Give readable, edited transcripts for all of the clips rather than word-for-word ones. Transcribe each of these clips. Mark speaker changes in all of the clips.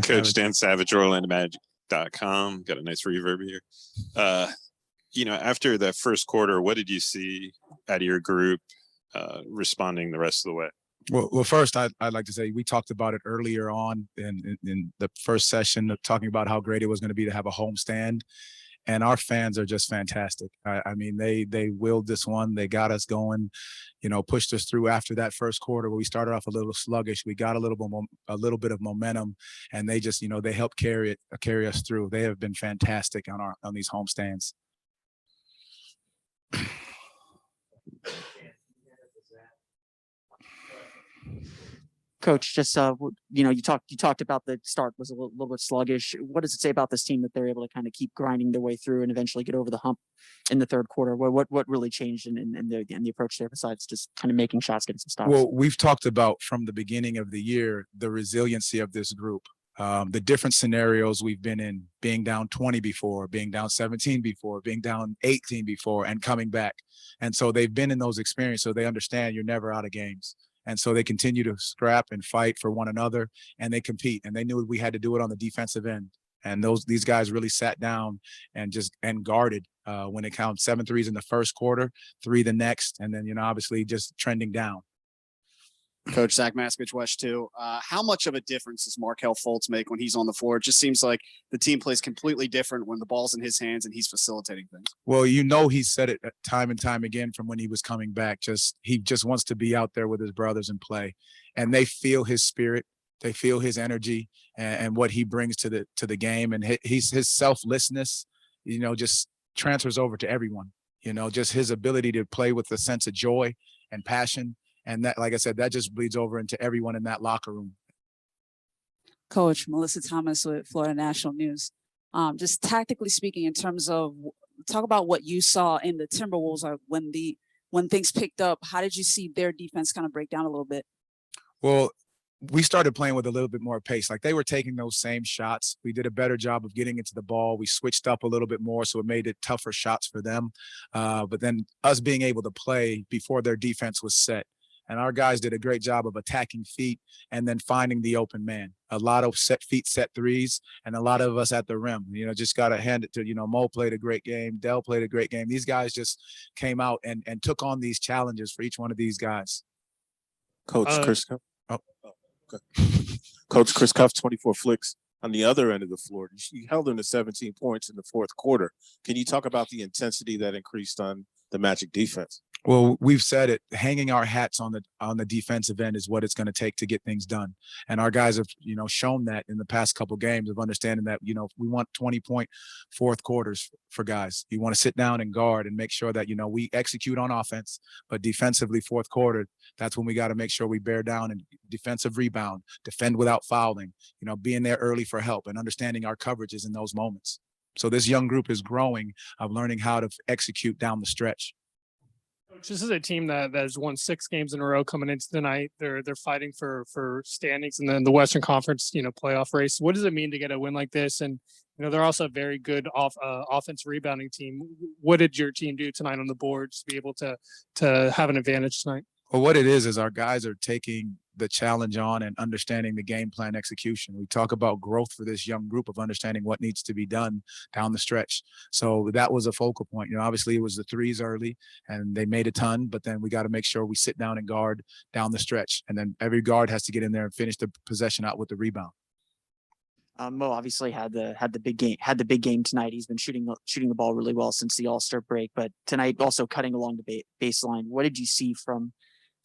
Speaker 1: Coach Dan Savage, OrlandoMagic.com. Got a nice reverb here. After the first quarter, what did you see out of your group responding the rest of the way?
Speaker 2: Well, first, I'd like to say we talked about it earlier on in the first session, talking about how great it was going to be to have a homestand. And our fans are just fantastic. I mean, they willed this one. They got us going, pushed us through after that first quarter where we started off a little sluggish. We got a little bit of momentum, and they just, they helped carry us through. They have been fantastic on these homestands.
Speaker 3: Coach, just you talked about the start was a little bit sluggish. What does it say about this team that they're able to kind of keep grinding their way through and eventually get over the hump in the third quarter? What really changed in the approach there besides just kind of making shots, getting some stops?
Speaker 2: Well, we've talked about from the beginning of the year the resiliency of this group, the different scenarios we've been in, being down 20 before, being down 17 before, being down 18 before, and coming back. And so they've been in those experiences, so they understand you're never out of games. And so they continue to scrap and fight for one another, and they compete. And they knew we had to do it on the defensive end. And these guys really sat down and guarded when it counted 7 threes in the first quarter, 3 the next, and then obviously just trending down.
Speaker 4: Coach Zach Maskovich, West 2. How much of a difference does Markelle Fultz make when he's on the floor? It just seems like the team plays completely different when the ball's in his hands and he's facilitating things.
Speaker 2: Well, he's said it time and time again from when he was coming back. He just wants to be out there with his brothers and play. And they feel his spirit. They feel his energy and what he brings to the game. And his selflessness, just transfers over to everyone. Just his ability to play with a sense of joy and passion. And that, like I said, that just bleeds over into everyone in that locker room.
Speaker 5: Coach, Melissa Thomas with Florida National News. Just tactically speaking, in terms of talk about what you saw in the Timberwolves when things picked up. How did you see their defense kind of break down a little bit?
Speaker 2: Well, we started playing with a little bit more pace. Like they were taking those same shots. We did a better job of getting into the ball. We switched up a little bit more, so it made it tougher shots for them. But then us being able to play before their defense was set. And our guys did a great job of attacking feet and then finding the open man. A lot of set threes, and a lot of us at the rim. Just got to hand it to, Mo played a great game. Dell played a great game. These guys just came out and took on these challenges for each one of these guys.
Speaker 6: Coach Chris Cuff, 24 Flicks. On the other end of the floor, you held them to 17 points in the fourth quarter. Can you talk about the intensity that increased on the Magic defense?
Speaker 2: Well, we've said it, hanging our hats on the defensive end is what it's going to take to get things done. And our guys have, shown that in the past couple of games of understanding that, we want 20-point fourth quarters for guys. You want to sit down and guard and make sure that, we execute on offense, but defensively fourth quarter, that's when we got to make sure we bear down and defensive rebound, defend without fouling, being there early for help and understanding our coverages in those moments. So this young group is growing of learning how to execute down the stretch.
Speaker 7: This is a team that has won 6 games in a row coming into tonight. They're fighting for standings in the Western Conference, playoff race. What does it mean to get a win like this? And they're also a very good offense rebounding team. What did your team do tonight on the boards to be able to have an advantage tonight?
Speaker 2: Well, what it is our guys are taking the challenge on and understanding the game plan execution. We talk about growth for this young group of understanding what needs to be done down the stretch. So that was a focal point. Obviously it was the threes early and they made a ton, but then we got to make sure we sit down and guard down the stretch. And then every guard has to get in there and finish the possession out with the rebound.
Speaker 3: Mo obviously had the big game tonight. He's been shooting the ball really well since the All-Star break, but tonight also cutting along the baseline. What did you see from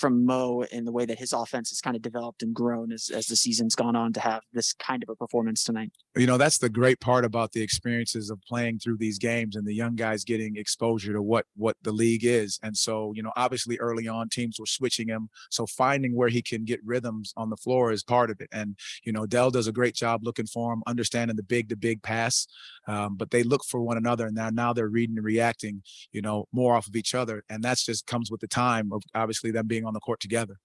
Speaker 3: Mo in the way that his offense has kind of developed and grown as the season's gone on to have this kind of a performance tonight?
Speaker 2: That's the great part about the experiences of playing through these games and the young guys getting exposure to what the league is. And so, obviously early on teams were switching him. So finding where he can get rhythms on the floor is part of it. And, Dell does a great job looking for him, understanding the big pass. But they look for one another, and now they're reading and reacting, more off of each other. And that's just comes with the time of obviously them being on the court together.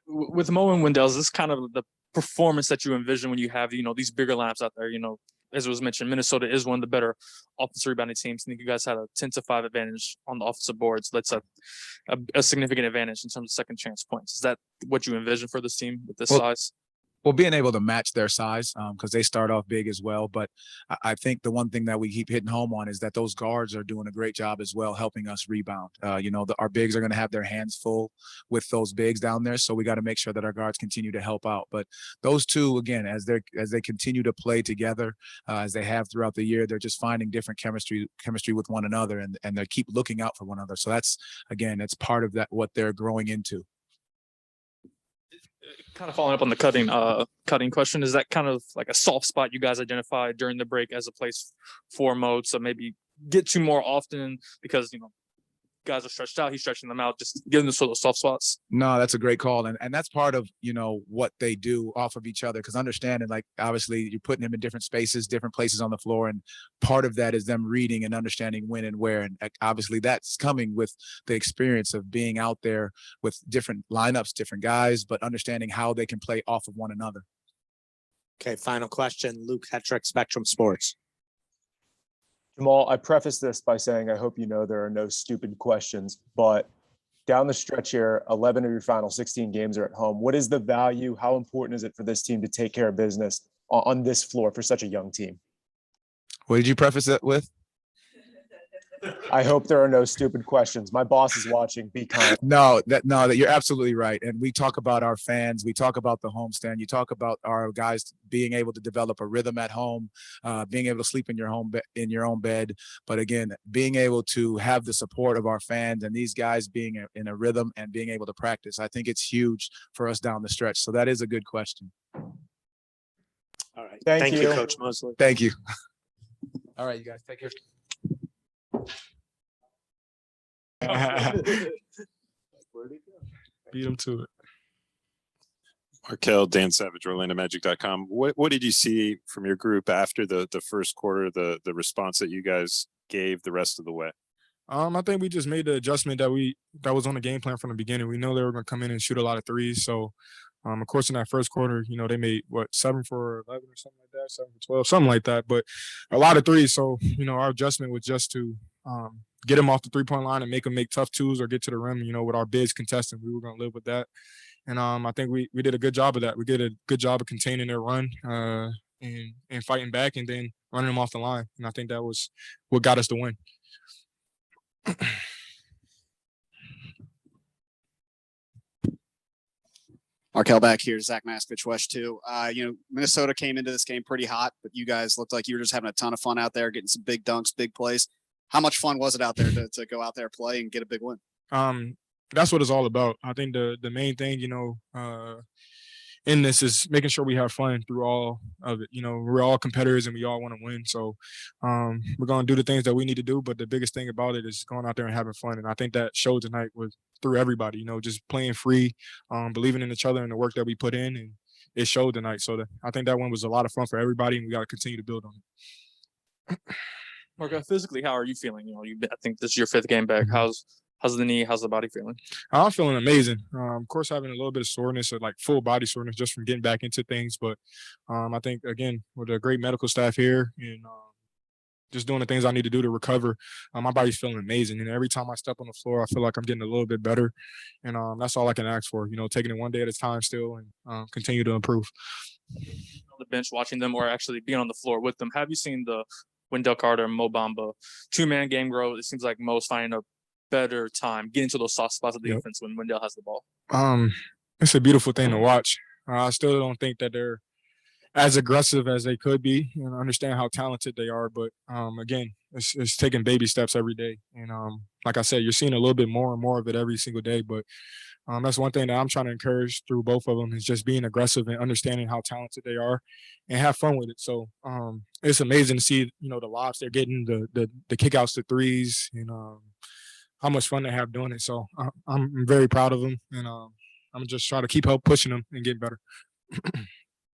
Speaker 8: With Mo and Wendell, is this kind of the performance that you envision when you have, these bigger lineups out there, as it was mentioned, Minnesota is one of the better offensive rebounding teams. I think you guys had a 10-5 advantage on the offensive boards. That's a significant advantage in terms of second chance points. Is that what you envision for this team with this size?
Speaker 2: Well, being able to match their size, because they start off big as well. But I think the one thing that we keep hitting home on is that those guards are doing a great job as well, helping us rebound. Our bigs are going to have their hands full with those bigs down there, so we got to make sure that our guards continue to help out. But those two, again, as they continue to play together, as they have throughout the year, they're just finding different chemistry with one another, and they keep looking out for one another. So that's part of that what they're growing into.
Speaker 8: Kind of following up on the cutting question, is that kind of like a soft spot you guys identified during the break as a place for Mo to maybe get to more often because, guys are stretched out, he's stretching them out, just giving them sort of soft spots?
Speaker 2: No, that's a great call. And that's part of, what they do off of each other. Because understanding, like, obviously you're putting them in different spaces, different places on the floor. And part of that is them reading and understanding when and where. And obviously that's coming with the experience of being out there with different lineups, different guys, but understanding how they can play off of one another.
Speaker 9: Okay, final question. Luke Hetrick, Spectrum Sports.
Speaker 10: Jamahl, I preface this by saying I hope you know there are no stupid questions, but down the stretch here, 11 of your final 16 games are at home. What is the value? How important is it for this team to take care of business on this floor for such a young team?
Speaker 2: What did you preface it with?
Speaker 10: I hope there are no stupid questions. My boss is watching. Be kind.
Speaker 2: No, that you're absolutely right. And we talk about our fans. We talk about the homestand. You talk about our guys being able to develop a rhythm at home, being able to sleep in your own bed. But again, being able to have the support of our fans and these guys being in a rhythm and being able to practice, I think it's huge for us down the stretch. So that is a good question.
Speaker 9: All right.
Speaker 10: Thank you,
Speaker 9: Coach Mosley.
Speaker 2: Thank you. All right, you guys, take care.
Speaker 7: Beat him to it.
Speaker 1: Markelle, Dan Savage, OrlandoMagic.com. What did you see from your group after the first quarter, the response that you guys gave the rest of the way?
Speaker 7: I think we just made the adjustment that was on the game plan from the beginning. We know they were going to come in and shoot a lot of threes. So, of course, in that first quarter, they made 7 for 11 or something like that, 7 for 12, something like that. But a lot of threes. So, our adjustment was just to get them off the 3-point line and make them make tough twos or get to the rim. With our bigs contesting, we were going to live with that. And I think we did a good job of that. We did a good job of containing their run and fighting back and then running them off the line. And I think that was what got us the win.
Speaker 4: Markelle back here, Zach Maskovich, West 2. Minnesota came into this game pretty hot, but you guys looked like you were just having a ton of fun out there, getting some big dunks, big plays. How much fun was it out there to go out there, play, and get a big win?
Speaker 7: That's what it's all about. I think the main thing, in this is making sure we have fun through all of it. We're all competitors and we all want to win. So we're going to do the things that we need to do. But the biggest thing about it is going out there and having fun. And I think that showed tonight was through everybody, just playing free, believing in each other and the work that we put in. And it showed tonight. So I think that one was a lot of fun for everybody. And we got to continue to build on it.
Speaker 8: Markelle, physically, how are you feeling? I think this is your 5th game back. How's the knee? How's the body feeling?
Speaker 7: I'm feeling amazing. Of course, having a little bit of soreness or like full body soreness just from getting back into things. But I think, again, with a great medical staff here and just doing the things I need to do to recover, my body's feeling amazing. And every time I step on the floor, I feel like I'm getting a little bit better. And that's all I can ask for, taking it one day at a time still and continue to improve.
Speaker 8: On the bench, watching them or actually being on the floor with them, have you seen the Wendell Carter and Mo Bamba 2-man game grow? It seems like Mo's finding a better time getting to those soft spots of the defense when Wendell has the ball.
Speaker 7: It's a beautiful thing to watch. I still don't think that they're as aggressive as they could be and understand how talented they are. But again, it's taking baby steps every day. And like I said, you're seeing a little bit more and more of it every single day. But that's one thing that I'm trying to encourage through both of them is just being aggressive and understanding how talented they are and have fun with it. So it's amazing to see, the lobs they're getting, the kickouts to threes, and how much fun they have doing it. So I'm very proud of them, and I'm just trying to keep pushing them and getting better.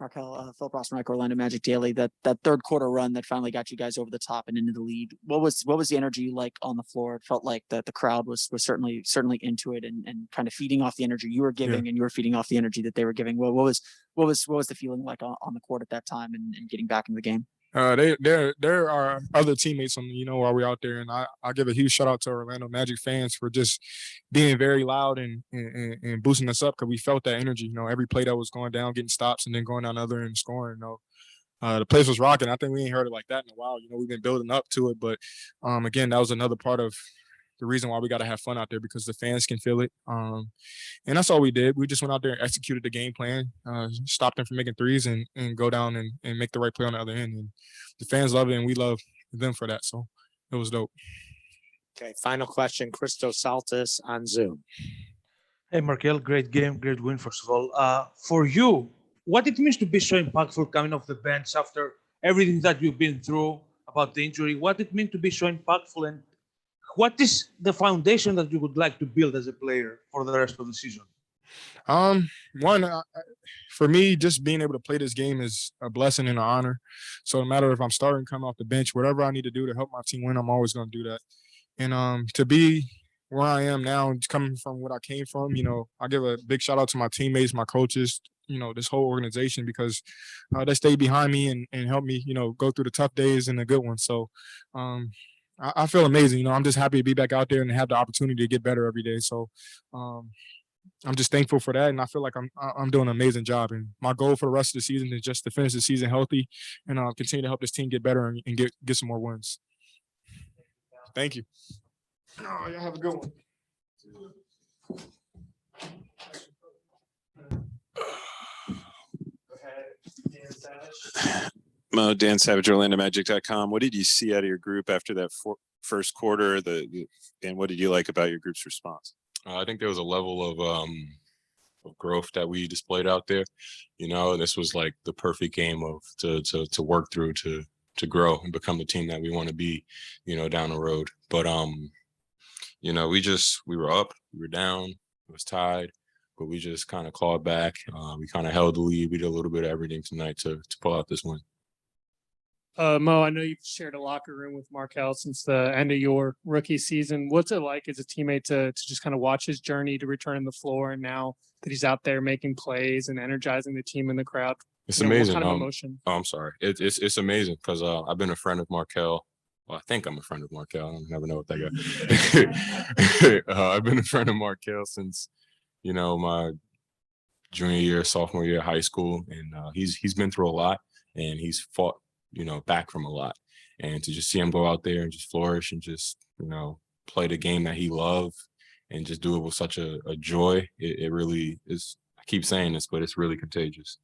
Speaker 3: Markelle, Phil Rossman, Orlando Magic Daily, that third quarter run that finally got you guys over the top and into the lead. What was the energy like on the floor? It felt like the crowd was certainly into it and kind of feeding off the energy you were giving, and you were feeding off the energy that they were giving. What was the feeling like on the court at that time and getting back into the game?
Speaker 11: There are other teammates on, while we're out there, and I give a huge shout out to Orlando Magic fans for just being very loud and boosting us up because we felt that energy. Every play that was going down, getting stops, and then going down the other end and scoring. The place was rocking. I think we ain't heard it like that in a while. We've been building up to it, but again, that was another part of the reason why we got to have fun out there because the fans can feel it. And that's all we did. We just went out there and executed the game plan, stopped them from making threes and go down and make the right play on the other end. And the fans love it, and we love them for that. So it was dope.
Speaker 9: Okay, final question, Christos Saltis on Zoom.
Speaker 12: Hey, Markelle, great game, great win, first of all. For you, what it means to be so impactful coming off the bench after everything that you've been through about the injury, what it means to be so impactful, and what is the foundation that you would like to build as a player for the rest of the season?
Speaker 11: For me, just being able to play this game is a blessing and an honor. So no matter if I'm starting, come off the bench, whatever I need to do to help my team win, I'm always going to do that. And to be where I am now, coming from what I came from, I give a big shout out to my teammates, my coaches, this whole organization because they stayed behind me and helped me, go through the tough days and the good ones. So I feel amazing. I'm just happy to be back out there and have the opportunity to get better every day. So I'm just thankful for that, and I feel like I'm doing an amazing job. And my goal for the rest of the season is just to finish the season healthy and continue to help this team get better and get some more wins. Thank you. Oh, y'all have a good one.
Speaker 1: Mo, Dan Savage, OrlandoMagic.com. What did you see out of your group after that first quarter? And what did you like about your group's response?
Speaker 13: I think there was a level of growth that we displayed out there. This was like the perfect game to work through to grow and become the team that we want to be, down the road. But we were up, we were down, it was tied, but we just kind of clawed back. We kind of held the lead. We did a little bit of everything tonight to pull out this win.
Speaker 7: Mo, I know you've shared a locker room with Markelle since the end of your rookie season. What's it like as a teammate to just kind of watch his journey to return to the floor, and now that he's out there making plays and energizing the team and the crowd?
Speaker 13: It's amazing.
Speaker 7: What kind of emotion?
Speaker 13: Oh, I'm sorry. It's amazing because I've been a friend of Markelle. Well, I think I'm a friend of Markelle. I don't never know what that guy. I've been a friend of Markelle since, my junior year, sophomore year of high school, and he's been through a lot, and he's fought, back from a lot. And to just see him go out there and just flourish and just, play the game that he loved and just do it with such a joy, it really is. I keep saying this, but it's really contagious.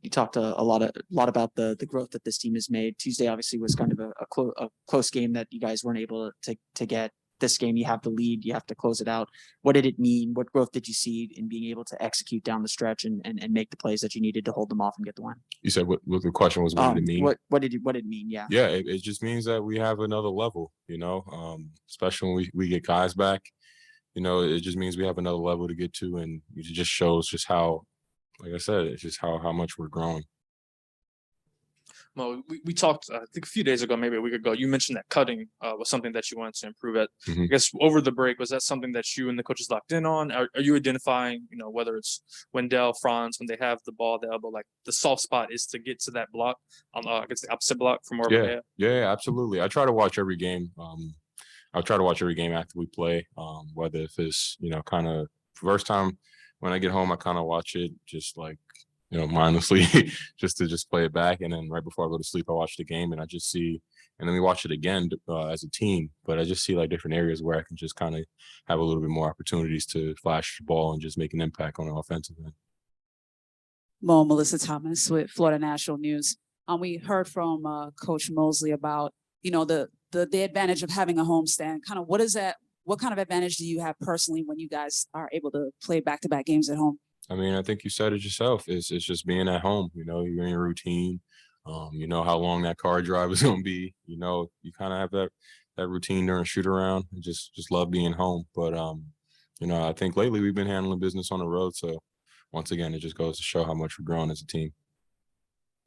Speaker 3: You talked a lot about the growth that this team has made. Tuesday obviously was kind of a close game that you guys weren't able to get. This game, you have the lead, you have to close it out. What did it mean? What growth did you see in being able to execute down the stretch and make the plays that you needed to hold them off and get the win?
Speaker 13: You said what the question was, what did it mean?
Speaker 3: What did it mean? Yeah.
Speaker 13: Yeah, it just means that we have another level, especially when we get guys back. It just means we have another level to get to, and it just shows just how, like I said, it's just how much we're growing.
Speaker 8: Well, we talked, I think a few days ago, maybe a week ago, you mentioned that cutting was something that you wanted to improve at.
Speaker 13: Mm-hmm.
Speaker 8: I guess over the break, was that something that you and the coaches locked in on? Are you identifying, whether it's Wendell, Franz, when they have the ball at the elbow, like the soft spot is to get to that block, I guess the opposite block from wherever they have?
Speaker 13: Yeah, absolutely. I try to watch every game. I'll try to watch every game after we play, whether if it's, kind of first time when I get home, I kind of watch it just like, mindlessly just to play it back. And then right before I go to sleep, I watch the game and I just see, and then we watch it again as a team, but I just see like different areas where I can just kind of have a little bit more opportunities to flash the ball and just make an impact on the offensive end.
Speaker 5: Melissa Thomas with Florida National News. We heard from Coach Mosley about, the advantage of having a homestand. Kind of what kind of advantage do you have personally when you guys are able to play back-to-back games at home?
Speaker 13: I mean, I think you said it yourself. It's just being at home. You're in your routine. You know how long that car drive is going to be. You kind of have that routine during shoot around. And just love being home. But I think lately we've been handling business on the road. So once again, it just goes to show how much we're growing as a team.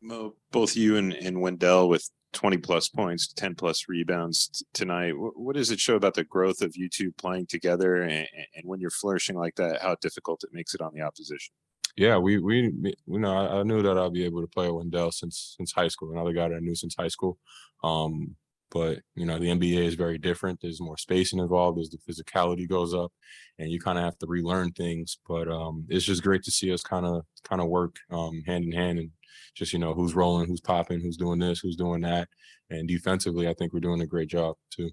Speaker 1: Mo, both you and Wendell with 20 plus points, 10 plus rebounds tonight. What does it show about the growth of you two playing together, and when you're flourishing like that, how difficult it makes it on the opposition?
Speaker 13: Yeah, I knew that I'd be able to play at Wendell since high school. Another guy that I knew since high school. But the NBA is very different. There's more spacing involved. As the physicality goes up, and you kind of have to relearn things. But it's just great to see us kind of work hand in hand, and just who's rolling, who's popping, who's doing this, who's doing that. And defensively, I think we're doing a great job too.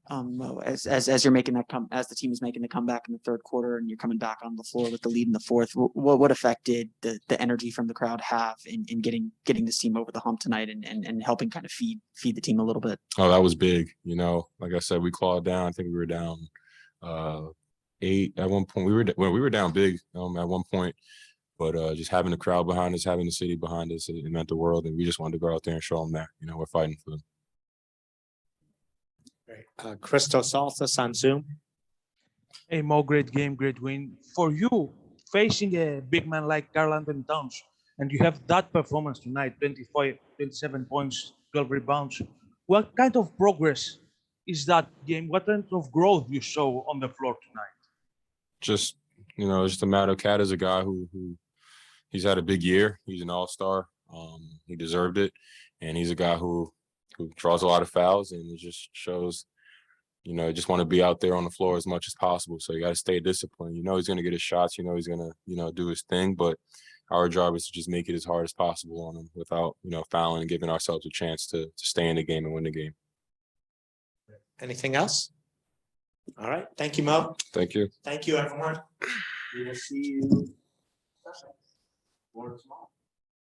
Speaker 3: Mo, as you're making that as the team is making the comeback in the third quarter and you're coming back on the floor with the lead in the fourth, what effect did the energy from the crowd have in getting this team over the hump tonight and helping kind of feed the team a little bit?
Speaker 13: Oh, that was big. Like I said, we clawed down. I think we were down 8 at one point. We were down big at one point, but just having the crowd behind us, having the city behind us, it meant the world, and we just wanted to go out there and show them that we're fighting for them.
Speaker 9: Crystal Saltas on Zoom.
Speaker 12: Hey Mo, great game, great win. For you, facing a big man like Karl Anthony Towns, and you have that performance tonight, 25, 27 points, 12 rebounds. What kind of progress is that game? What kind of growth you saw on the floor tonight?
Speaker 13: Just, just a matter of Cat is a guy who he's had a big year. He's an all-star. He deserved it. And he's a guy who draws a lot of fouls, and it just shows, just want to be out there on the floor as much as possible. So you got to stay disciplined. He's going to get his shots. He's going to, do his thing. But our job is to just make it as hard as possible on him without, fouling and giving ourselves a chance to stay in the game and win the game.
Speaker 9: Anything else? All right. Thank you, Mo.
Speaker 13: Thank you.
Speaker 9: Thank you, everyone. We will see you tomorrow.